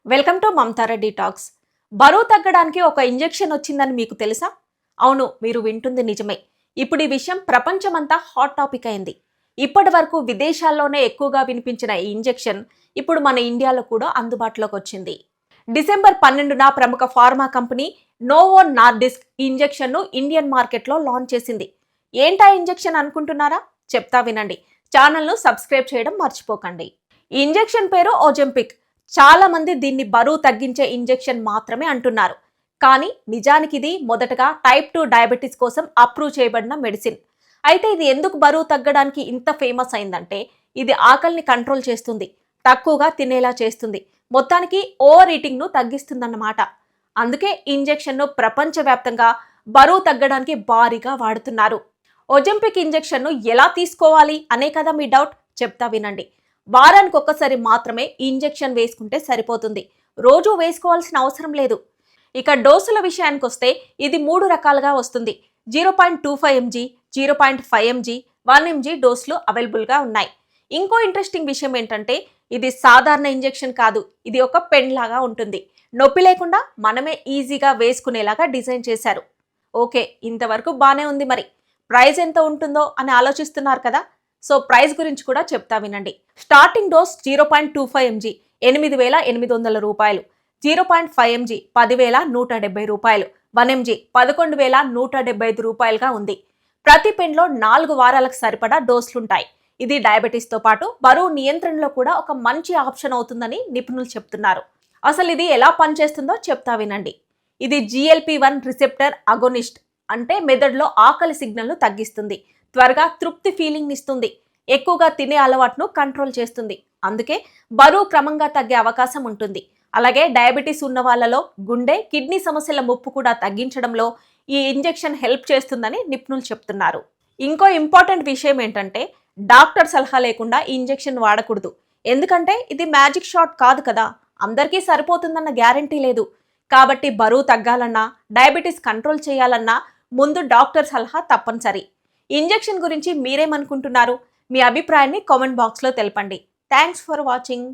Welcome to Mamata Reddy talks. బరువు తగ్గడానికి ఒక ఇంజెక్షన్ వచ్చిందని మీకు తెలుసా? అవును, మీరు వింటుంది నిజమే. ఇప్పుడు ఈ విషయం ప్రపంచమంతా హాట్ టాపిక్ అయింది. ఇప్పటి వరకు విదేశాల్లోనే ఎక్కువగా వినిపించిన ఈ ఇంజెక్షన్ ఇప్పుడు మన ఇండియాలో కూడా అందుబాటులోకి వచ్చింది. డిసెంబర్ 12న ప్రముఖ ఫార్మా కంపెనీ నోవో నార్డిస్క్ ఈ ఇంజెక్షన్ను ఇండియన్ మార్కెట్లో లాంచ్ చేసింది. ఏంటా ఇంజెక్షన్ అనుకుంటున్నారా? చెప్తా వినండి. ఛానల్ను సబ్స్క్రైబ్ చేయడం మర్చిపోకండి. ఈ ఇంజెక్షన్ పేరు ఓజెంపిక్. చాలా మంది దీన్ని బరువు తగ్గించే ఇంజెక్షన్ మాత్రమే అంటున్నారు. కానీ నిజానికి ఇది మొదటగా టైప్ 2 డయాబెటీస్ కోసం అప్రూవ్ చేయబడిన మెడిసిన్. అయితే ఇది ఎందుకు బరువు తగ్గడానికి ఇంత ఫేమస్ అయిందంటే ఇది ఆకలిని కంట్రోల్ చేస్తుంది, తక్కువగా తినేలా చేస్తుంది, మొత్తానికి ఓవర్ ఈటింగ్ ను తగ్గిస్తుందన్నమాట. అందుకే ఇంజెక్షన్ను ప్రపంచవ్యాప్తంగా బరువు తగ్గడానికి భారీగా వాడుతున్నారు. ఒజెంపిక్ ఇంజెక్షన్ను ఎలా తీసుకోవాలి అనే కదా మీ డౌట్. చెప్తా వినండి. వారానికి ఒక్కసారి మాత్రమే ఇంజెక్షన్ వేసుకుంటే సరిపోతుంది. రోజు వేసుకోవాల్సిన అవసరం లేదు. ఇక డోసుల విషయానికి వస్తే ఇది 3 రకాలుగా వస్తుంది. 0.25 mg, 0.5 mg, 1 mg డోసులు అవైలబుల్గా ఉన్నాయి. ఇంకో ఇంట్రెస్టింగ్ విషయం ఏంటంటే ఇది సాధారణ ఇంజెక్షన్ కాదు, ఇది ఒక పెన్ లాగా ఉంటుంది. నొప్పి లేకుండా మనమే ఈజీగా వేసుకునేలాగా డిజైన్ చేశారు. ఓకే, ఇంతవరకు బానే ఉంది. మరి ప్రైస్ ఎంత ఉంటుందో అని ఆలోచిస్తున్నారు కదా. సో ప్రైస్ గురించి కూడా చెప్తా వినండి. స్టార్టింగ్ డోస్ 0.25 mg 8,800 రూపాయలు, 0.5 mg 10,170 రూపాయలు, 1 mg 11,175 రూపాయలుగా ఉంది. ప్రతి పెన్లో 4 వారాలకు సరిపడా డోస్లుంటాయి. ఇది డయాబెటీస్తో పాటు బరువు నియంత్రణలో కూడా ఒక మంచి ఆప్షన్ అవుతుందని నిపుణులు చెప్తున్నారు. అసలు ఇది ఎలా పనిచేస్తుందో చెప్తా వినండి. ఇది GLP-1 రిసెప్టర్ అగోనిస్ట్, అంటే మెదడులో ఆకలి సిగ్నల్ను తగ్గిస్తుంది, త్వరగా తృప్తి ఫీలింగ్ ఇస్తుంది, ఎక్కువగా తినే అలవాటును కంట్రోల్ చేస్తుంది. అందుకే బరువు క్రమంగా తగ్గే అవకాశం ఉంటుంది. అలాగే డయాబెటీస్ ఉన్న వాళ్ళలో గుండె, కిడ్నీ సమస్యల ముప్పు కూడా తగ్గించడంలో ఈ ఇంజెక్షన్ హెల్ప్ చేస్తుందని నిపుణులు చెప్తున్నారు. ఇంకో ఇంపార్టెంట్ విషయం ఏంటంటే డాక్టర్ సలహా లేకుండా ఈ ఇంజెక్షన్ వాడకూడదు. ఎందుకంటే ఇది మ్యాజిక్ షాట్ కాదు కదా, అందరికీ సరిపోతుందన్న గ్యారంటీ లేదు. కాబట్టి బరువు తగ్గాలన్నా, డయాబెటీస్ కంట్రోల్ చేయాలన్నా ముందు డాక్టర్ సలహా తప్పనిసరి. ఇంజెక్షన్ గురించి మీరేమనుకుంటున్నారు? మీ అభిప్రాయాన్ని కామెంట్ బాక్స్లో తెలపండి. Thanks for watching.